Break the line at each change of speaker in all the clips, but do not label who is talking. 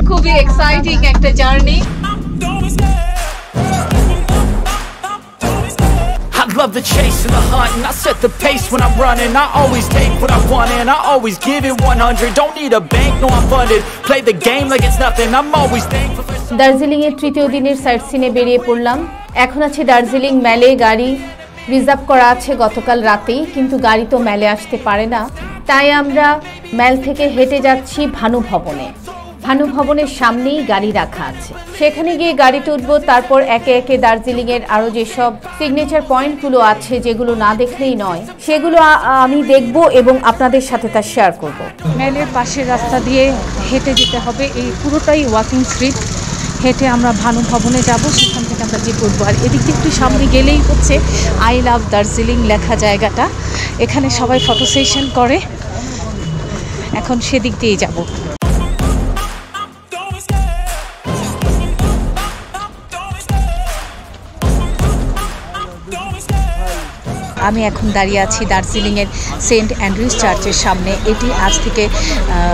খুবই এক্সাইটিং একটা journey.
Love the chase and the hunt, and I set the pace when I'm running. I always take what I want and I always give it 100. Don't need a bank, no I'm funded. Play the game like it's nothing. I'm always thankful for.
Darjeeling এর তৃতীয় দিনের site সিনে বেরিয়ে পড়লাম। এখন আছে দার্জিলিং ম্যালে। গাড়ি রিজার্ভ করা আছে গতকাল রাতেই, কিন্তু গাড়ি তো ম্যালে আসতে পারে না, তাই আমরা ম্যাল থেকে হেঁটে যাচ্ছি ভানু ভবনে। ভানু ভবনের সামনেই গাড়ি রাখা আছে, সেখানে গিয়ে গাড়িতে উঠবো। তারপর একে একে দার্জিলিংয়ের আরও যেসব সিগনেচার পয়েন্টগুলো আছে, যেগুলো না দেখলেই নয়, সেগুলো আমি দেখব এবং আপনাদের সাথে তা শেয়ার করব।
ম্যালের পাশের রাস্তা দিয়ে হেঁটে যেতে হবে, এই পুরোটাই ওয়াকিং স্ট্রিট। হেঁটে আমরা ভানু ভবনে যাব, সেখান থেকে আমরা যে করবো। আর এদিক দিয়ে একটু সামনে গেলেই হচ্ছে আই লাভ দার্জিলিং লেখা জায়গাটা, এখানে সবাই ফটো সেশন করে। এখন সেদিক দিয়েই যাব। আমি এখন দাঁড়িয়ে আছি দার্জিলিংয়ের সেন্ট অ্যান্ড্রিউস চার্চের সামনে। এটি আজ থেকে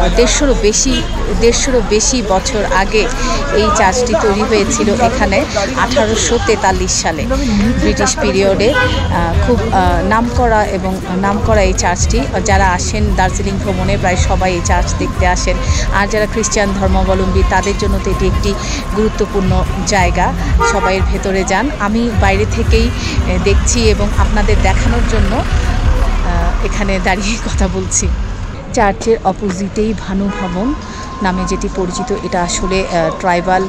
150-ও বেশি বছর আগে এই চার্চটি তৈরি হয়েছিল এখানে 1843 সালে, ব্রিটিশ পিরিয়ডে। খুব নামকরা এই চার্চটি। যারা আসেন দার্জিলিং ভ্রমণে প্রায় সবাই এই চার্চ দেখতে আসেন। আর যারা খ্রিস্টান ধর্মাবলম্বী তাদের জন্য তো এটি একটি গুরুত্বপূর্ণ জায়গা, সবাই এর ভেতরে যান। আমি বাইরে থেকেই দেখছি এবং আপনাদের দেখানোর জন্য এখানে দাঁড়িয়ে কথা বলছি। চার্চের অপোজিটেই ভানু ভবন নামে যেটি পরিচিত, এটা আসলে ট্রাইবাল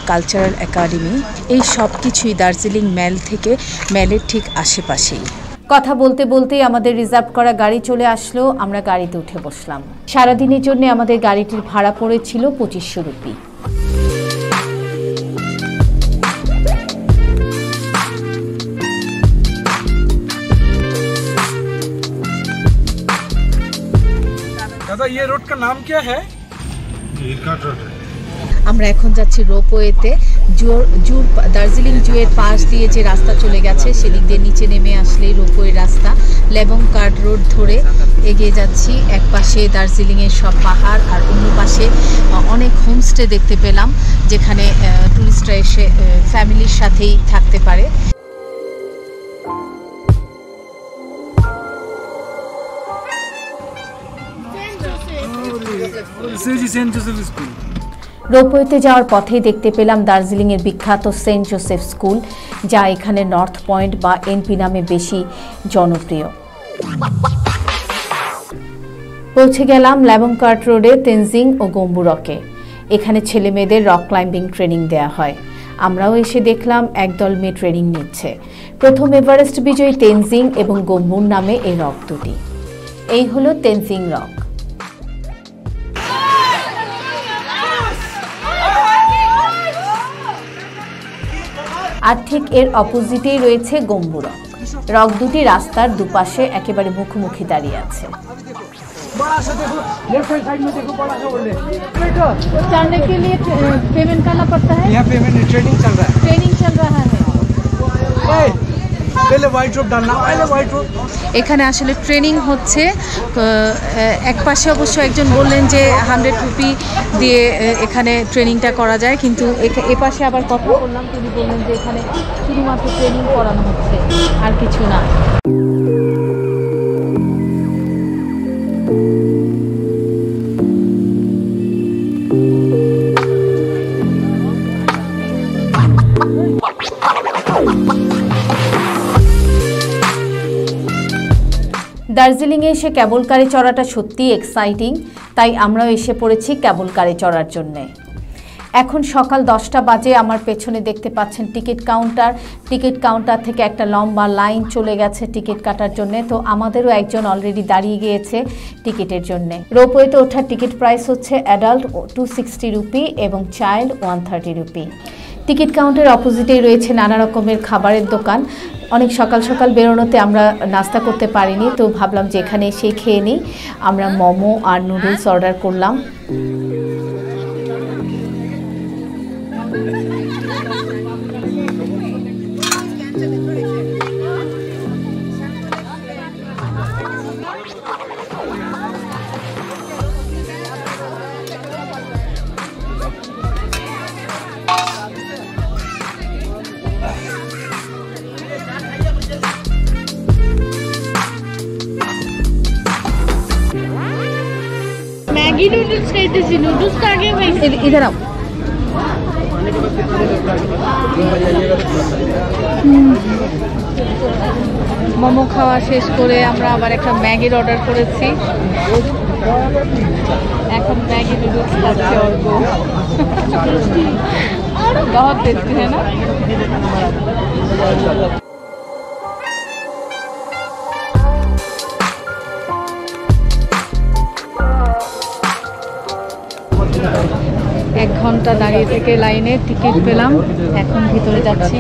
কালচারাল একাডেমি। এই সব কিছুই দার্জিলিং ম্যাল থেকে, ম্যালের ঠিক আশেপাশেই।
কথা বলতে বলতেই আমাদের রিজার্ভ করা গাড়ি চলে আসলো। আমরা গাড়িতে উঠে বসলাম। সারাদিনের জন্য আমাদের গাড়িটির ভাড়া পড়েছিল 2500 রুপি।
दादा ये रोड का नाम क्या है?
আমরা এখন যাচ্ছি রোপওয়েতে। দার্জিলিং জুয়ের পাশ দিয়ে যে রাস্তা চলে গেছে সেদিক দিয়ে নিচে নেমে আসলেই রোপওয়ে রাস্তা। লেবং কার্ড রোড ধরে এগিয়ে যাচ্ছি। এক পাশে দার্জিলিংয়ের সব পাহাড় আর অন্য পাশে অনেক হোমস্টে দেখতে পেলাম, যেখানে টুরিস্টরা এসে ফ্যামিলির সাথেই থাকতে পারে।
রোপওয়েতে যাওয়ার পথেই দেখতে পেলাম দার্জিলিংয়ের বিখ্যাত সেন্ট জোসেফ স্কুল, যা এখানে নর্থ পয়েন্ট বা এনপি নামে বেশি জনপ্রিয়। পৌঁছে গেলাম লেবংকার্ট রোডে তেনজিং ও গম্বুরকে। এখানে ছেলে মেয়েদের রক ক্লাইম্বিং ট্রেনিং দেয়া হয়। আমরাও এসে দেখলাম একদল মেয়ে ট্রেনিং নিচ্ছে। প্রথম এভারেস্ট বিজয়ী তেনজিং এবং গম্বুর নামে এই রক দুটি। এই হলো তেনজিং রক। আর ঠিক এর অপোজিটেই রয়েছে গম্বু রক। রক দুটি রাস্তার দুপাশে একেবারে মুখোমুখি দাঁড়িয়ে আছে। चढ़ने के लिए पेमेंट करना पड़ता है?
यहाँ पेमेंट ट्रेनिंग चल रहा है।
ट्रेनिंग चल रहा है।
पहले व्हाइट रोड डालना, पहले व्हाइट रोड।
এখানে আসলে ট্রেনিং হচ্ছে। এক পাশে অবশ্য একজন বললেন যে 100 রুপি দিয়ে এখানে ট্রেনিংটা করা যায়, কিন্তু এ পাশে আবার কথা বললাম, তিনি বললেন যে এখানে শুধুমাত্র ট্রেনিং করানো হচ্ছে, আর কিছু না। দার্জিলিংয়ে এসে ক্যাবল কারে চড়াটা সত্যিই এক্সাইটিং, তাই আমরাও এসে পড়েছি ক্যাবল কারে চড়ার জন্যে। এখন সকাল 10টা বাজে। আমার পেছনে দেখতে পাচ্ছেন টিকিট কাউন্টার। টিকিট কাউন্টার থেকে একটা লম্বা লাইন চলে গেছে টিকিট কাটার জন্যে। তো আমাদেরও একজন অলরেডি দাঁড়িয়ে গিয়েছে টিকিটের জন্যে। রোপওয়েতে ওঠার টিকিট প্রাইস হচ্ছে অ্যাডাল্ট 260 রুপি এবং চাইল্ড 130 রুপি। টিকিট কাউন্টারের অপোজিটেই রয়েছে নানা রকমের খাবারের দোকান। অনেক সকাল সকাল বেরোনোতে আমরা নাস্তা করতে পারিনি, তো ভাবলাম যে এখানে এসে খেয়ে নিই। আমরা মোমো আর নুডলস অর্ডার করলাম।
मैगी नूडल्स खाइतेছি नूडल्स तो आगे में
इधर आओ মোমো খাওয়া শেষ করে আমরা আবার একটা ম্যাগির অর্ডার করেছি এখন मैगी नूडल्स खाচ্ছে অর্ক बहुत टेस्टी है ना एक घंटा दाঁড়িয়ে থেকে লাইনে টিকিট পেলাম এখন ভিতরে যাচ্ছি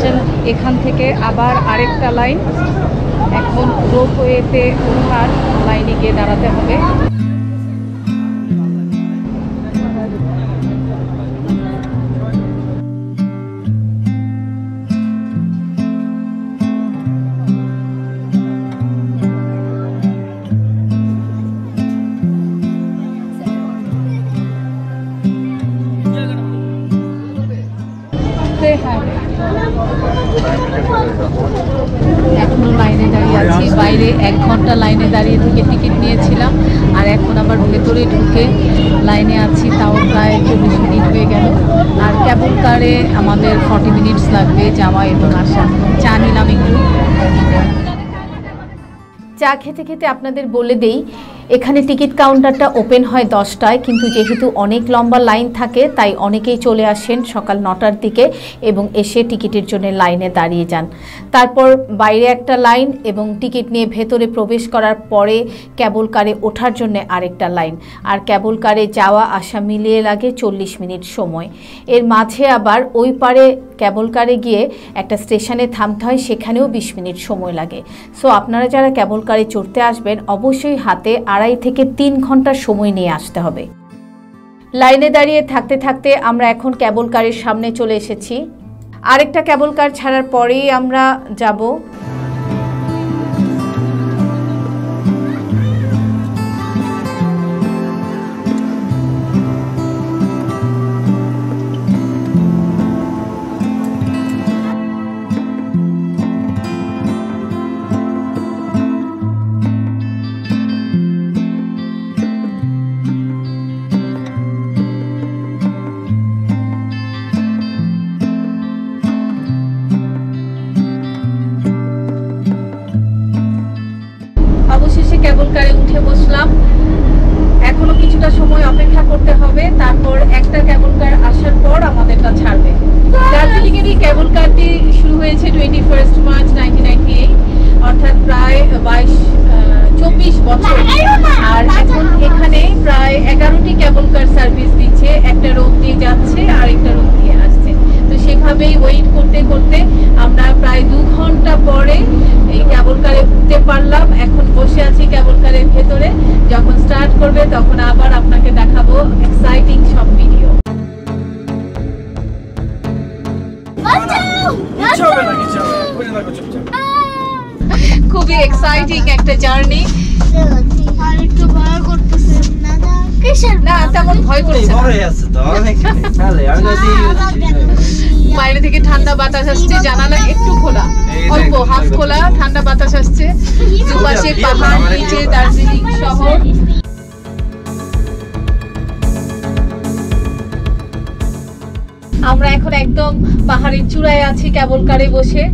চলো এখান থেকে আবার আরেকটা লাইন এখন রোপওয়েতে ওঠার লাইনে গিয়ে দাঁড়াতে হবে এখনো লাইনে দাঁড়িয়ে আছি বাইরে 1 ঘন্টা লাইনে দাঁড়িয়ে থেকে টিকিট নিয়েছিলাম আর এখন আবার ভেতরে ঢুকে লাইনে আছি তাও প্রায় 40 মিনিট হয়ে গেল আর কেবল কারে আমাদের 40 মিনিটস লাগবে যাওয়া এবং আসা চা নিলাম একটু চা খেতে খেতে আপনাদের বলে দেই এখানে টিকিট কাউন্টারটা ওপেন হয় 10টায় কিন্তু যেহেতু অনেক লম্বা লাইন থাকে তাই অনেকেই চলে আসেন সকাল 9টার দিকে এবং এসে টিকিটের জন্য লাইনে দাঁড়িয়ে যান তারপর বাইরে একটা লাইন এবং টিকিট নিয়ে ভেতরে প্রবেশ করার পরে কেবল কারে ওঠার জন্য আরেকটা লাইন আর কেবল কারে যাওয়া আসা মিলিয়ে লাগে 40 মিনিট সময় এর মাঝে আবার ওই পারে কেবল কারে গিয়ে একটা স্টেশনে থামতে হয় সেখানেও 20 মিনিট সময় লাগে সো আপনারা যারা কেবল কারে চড়তে আসবেন অবশ্যই হাতে 2.5 থেকে 3 ঘন্টা সময় নিয়ে আসতে হবে লাইনে দাঁড়িয়ে থাকতে থাকতে আমরা এখন কেবল কারের সামনে চলে এসেছি আরেকটা কেবল কার ছাড়ার পরেই আমরা যাব কেবল কারে উঠে বসলাম এখনো কিছুটা সময় অপেক্ষা করতে হবে তারপর একটা কেবল কার আসার পর আমাদেরটা ছাড়বে দার্জিলিং এর এই কেবল কারটি শুরু হয়েছে 21 মার্চ 1998 অর্থাৎ প্রায় 24 বছর আর এখন এখানে প্রায় 11টি কেবল কার সার্ভিস দিচ্ছে একটা রোড দিয়ে যাচ্ছে আর একটা রোড দিয়ে আসছে তো সেভাবেই ওয়েট করতে করতে আমরা প্রায় 2 ঘন্টা পরে এই কেবল কারে উঠতে পারলাম এখন বসে আছি কেবল কারের ভেতরে যখন স্টার্ট করবে তখন আবার আপনাকে দেখাবো এক্সাইটিং সব ভিডিও খুবই এক্সাইটিং একটা জার্নি
আর একটু ভয় করতেছে
না তেমন ভয় করছে বাইরে থেকে ঠান্ডা বাতাস আসছে জানালা একটু খোলা অল্প হাফ খোলা ঠান্ডা বাতাস আসছে দুপাশে পাহাড় নিচে দার্জিলিং শহর আমরা এখন একদম পাহাড়ের চূড়ায় আছি কেবল কারে বসে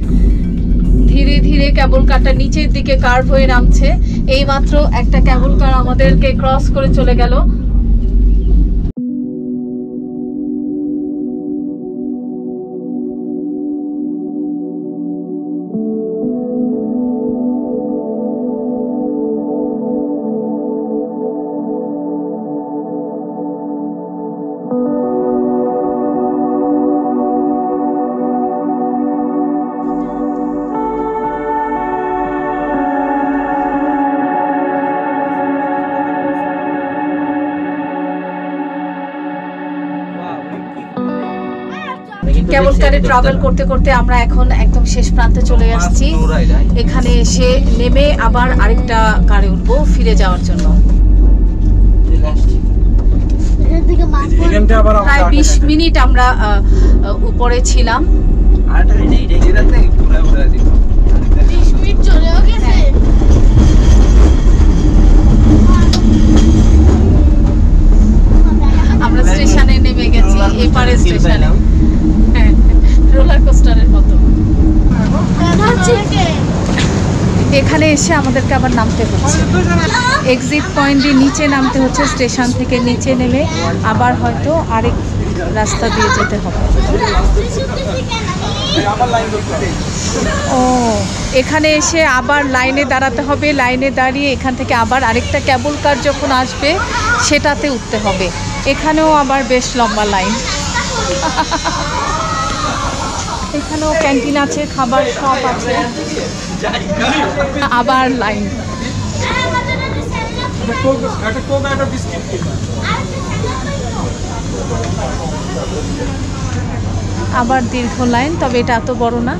ধীরে ধীরে কেবল কারটা নিচের দিকে কার্ভ হয়ে নামছে এইমাত্র একটা কেবল কার আমাদেরকে ক্রস করে চলে গেল কেবল কারে ট্রাভেল করতে করতে আমরা এখন একদম শেষ প্রান্তে চলে আসছি এখানে এসে নেমে আবার আরেকটা কারে উঠবো ফিরে যাওয়ার জন্য প্রায় 20 মিনিট আমরা উপরে ছিলাম
20 মিনিট চলেও গেছে
এসে আমাদেরকে আবার নামতে হচ্ছে। এক্সিট পয়েন্ট দিয়ে নিচে নামতে হচ্ছে, স্টেশন থেকে নিচে নেমে আবার হয়তো আরেক রাস্তা দিয়ে যেতে হবে। ও, এখানে এসে আবার লাইনে দাঁড়াতে হবে, লাইনে দাঁড়িয়ে এখান থেকে আবার আরেকটা ক্যাবল কার যখন আসবে সেটাতে উঠতে হবে। এখানেও আবার বেশ লম্বা লাইন। এখানেও ক্যান্টিন আছে, খাবার শপ আছে, আবার লাইন। আবার দীর্ঘ লাইন, তবে এটা এত বড় না।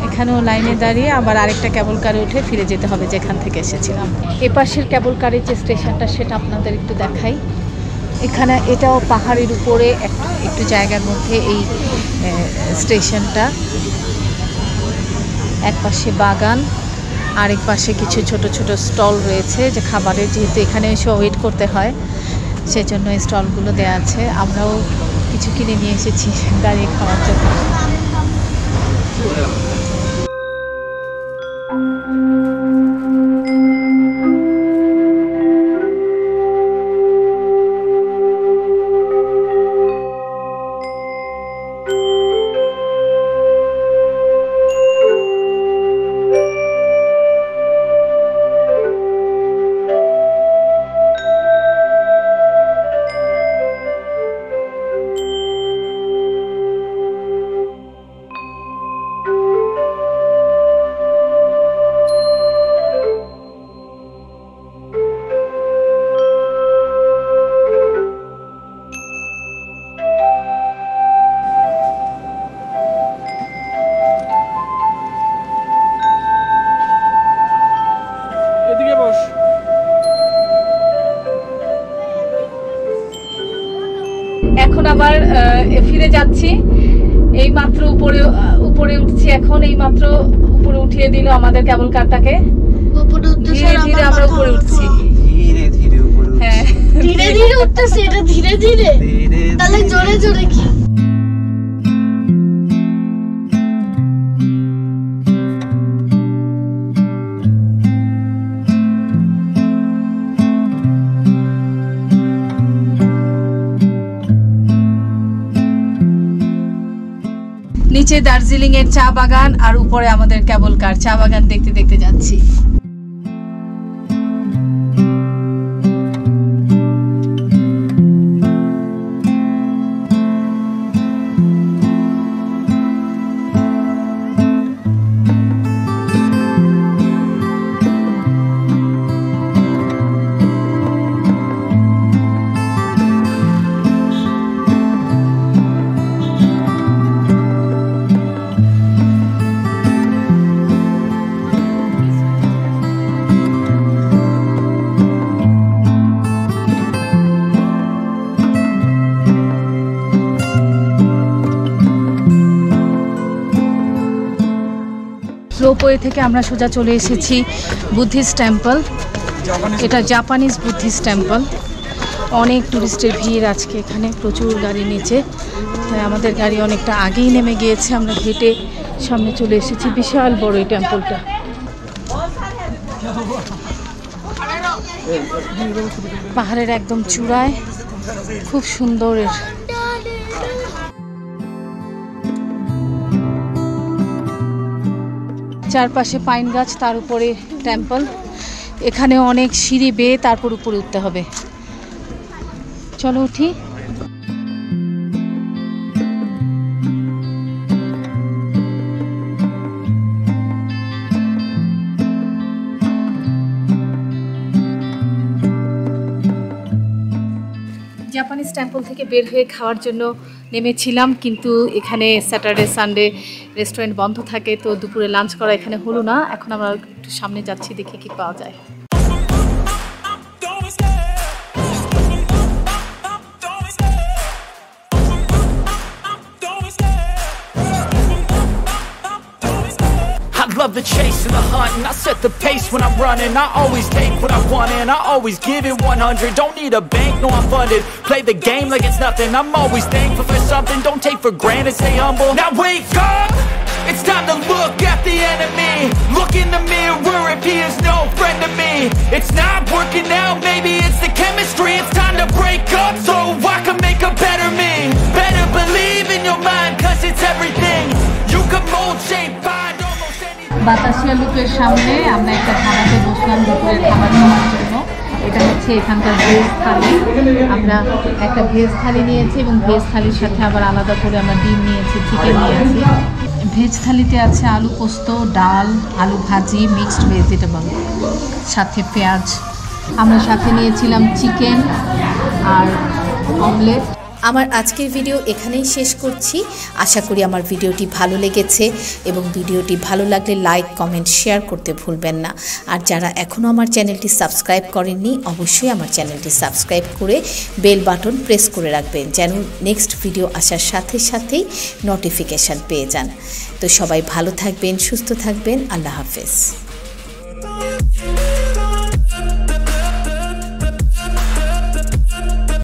এখানেও লাইনে দাঁড়িয়ে আবার আরেকটা কেবল কারে উঠে ফিরে যেতে হবে যেখান থেকে এসেছিলাম। এপাশের কেবল কারের যে স্টেশনটা সেটা আপনাদের একটু দেখাই। এখানে এটাও পাহাড়ের উপরে একটু জায়গার মধ্যে এই স্টেশনটা। এক পাশে বাগান, আরেক পাশে কিছু ছোট ছোট স্টল রয়েছে যে খাবারের, যেহেতু এখানে এসে ওয়েট করতে হয় সেজন্য এই স্টলগুলো দেওয়া আছে। আমরাও কিছু কিনে নিয়ে এসেছি দাঁড়িয়ে খাওয়ার জন্য। এখন আবার ফিরে যাচ্ছি। এই মাত্র উপরে উঠছি, এখন এই মাত্র উপরে উঠিয়ে দিল আমাদের কেবল কারটাকে। ধীরে ধীরে আমরা উপরে উঠছি, হ্যাঁ
ধীরে ধীরে উঠতেছি। এটা ধীরে ধীরে, তাহলে জোরে জোরে কি?
নিচে দার্জিলিং এর চা বাগান আর উপরে আমাদের কেবল কার। চা বাগান দেখতে দেখতে যাচ্ছি। রোপওয়ে থেকে আমরা সোজা চলে এসেছি বুদ্ধিস্ট টেম্পল। এটা জাপানিজ বুদ্ধিস্ট টেম্পল। অনেক টুরিস্টের ভিড় আজকে এখানে, প্রচুর গাড়ি নিচে। তাই আমাদের গাড়ি অনেকটা আগেই নেমে গিয়েছে, আমরা হেঁটে সামনে চলে এসেছি। বিশাল বড় এই টেম্পলটা। পাহাড়ের একদম চূড়ায়, খুব সুন্দর। চারপাশে পাইন গাছ, তার উপরে টেম্পল। এখানে অনেক সিঁড়ি বেয়ে তারপর উপরে উঠতে হবে। চলো উঠি। জাপানিজ টেম্পল থেকে বের হয়ে খাওয়ার জন্য নেমেছিলাম, কিন্তু এখানে স্যাটারডে সানডে রেস্টুরেন্ট বন্ধ থাকে, তো দুপুরে লাঞ্চ করা এখানে হলো না। এখন আমরা একটু সামনে যাচ্ছি, দেখি কি পাওয়া যায়।
Love the chase and the hunt, and I set the pace when I'm running. I always take what I want and I always give it 100. Don't need a bank, no I'm funded. Play the game like it's nothing. I'm always thankful for something. Don't take for granted, stay humble. Now wake up, It's time to look at the enemy. Look in the mirror if he is no friend to me. It's not working out, maybe it's the chemistry. It's time to break up so I can make a better me. Better believe in your mind, cause it's everything. You can mold, shape, find almost anything.
Batasia লুকের সামনে আমরা একটা ধাবাতে বসলাম দুপুরের খাবার খাওয়ার জন্য। এটা হচ্ছে এখানকার ভেজ থালি। আমরা একটা ভেজ থালি নিয়েছি এবং ভেজ থালির সাথে আবার আলাদা করে আমরা ডিম নিয়েছি, চিকেন নিয়েছি। ভেজ থালিতে আছে আলু পোস্ত, ডাল, আলু ভাজি, মিক্সড ভেজিটেবল, সাথে পেঁয়াজ। আমরা সাথে নিয়েছিলাম চিকেন আর অমলেট।
আমার আজকের ভিডিও এখানেই শেষ করছি। আশা করি আমার ভিডিওটি ভালো লেগেছে এবং ভিডিওটি ভালো লাগলে লাইক, কমেন্ট, শেয়ার করতে ভুলবেন না। আর যারা এখনও আমার চ্যানেলটি সাবস্ক্রাইব করেননি অবশ্যই আমার চ্যানেলটি সাবস্ক্রাইব করে বেল বাটন প্রেস করে রাখবেন যেন নেক্সট ভিডিও আসার সাথে সাথেই নোটিফিকেশান পেয়ে যান। তো সবাই ভালো থাকবেন, সুস্থ থাকবেন। আল্লাহ হাফেজ।